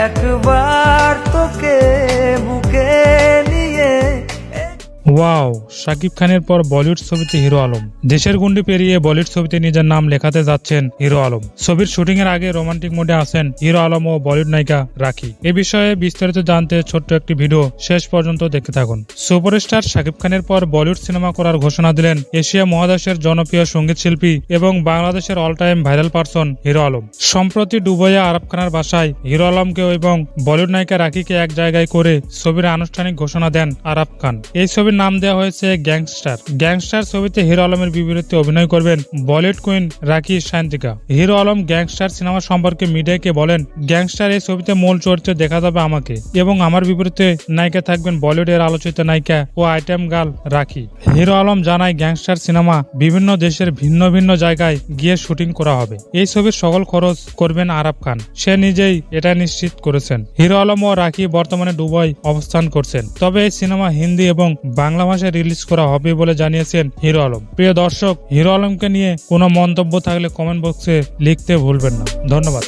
একবার তোকে বুকে নিয়ে। ওয়াও, শাকিব খানের পর বলিউড ছবিতে হিরো আলম। দেশের গুন্ডি পেরিয়ে বলিউড ছবিতে নিজের নাম লেখাতে যাচ্ছেন হিরো আলম। ছবির শুটিং এর আগে রোমান্টিক মোডে আছেন হিরো আলম ও বলিউড নায়িকা রাখি। এ বিষয়ে বিস্তারিত জানতে ছোট্ট একটি ভিডিও শেষ পর্যন্ত দেখতে থাকুন। সুপারস্টার শাকিব খানের পর বলিউড সিনেমা করার ঘোষণা দিলেন এশিয়া মহাদেশের জনপ্রিয় সঙ্গীত শিল্পী এবং বাংলাদেশের all time viral person hero Alam. সম্প্রতি দুবাইয়ে আরব খানের বাসায় হিরো আলমকে এবং বলিউড নায়িকা রাখিকে এক জায়গায় করে ছবির আনুষ্ঠানিক ঘোষণা দেন আরব খান। এই ছবির নাম দেওয়া হয়েছে গ্যাংস্টার। গ্যাংস্টার ছবিতে হিরো আলমের বিপরীতে অভিনয় করবেন বলিউড কুইন রাখি Sayantika. Hero Alam gangster cinema সম্পর্কে মিডিয়াকে বলেন, গ্যাংস্টার এই ছবিতে মূল চরিত্রে দেখা যাবে আমাকে এবং আমার বিপরীতে নায়িকা থাকবেন বলিউডের আলোচিত নায়িকা ও আইটেম গার্ল রাখি। হিরো আলম জানায়, গ্যাংস্টার সিনেমা বিভিন্ন দেশের ভিন্ন ভিন্ন জায়গায় গিয়ে শুটিং করা হবে। এই ছবির সকল খরচ করবেন আরব খান। সে নিজেই এটা নিশ্চিত করেছেন। হিরো আলম ও রাখি বর্তমানে দুবাই অবস্থান করছেন। তবে এই সিনেমা হিন্দি এবং বাংলা ভাষায় রিলিজ করা হবে বলে জানিয়েছেন হিরো আলম। প্রিয় দর্শক, হিরো আলমকে নিয়ে কোনো মন্তব্য থাকলে কমেন্ট বক্সে লিখতে ভুলবেন না। ধন্যবাদ।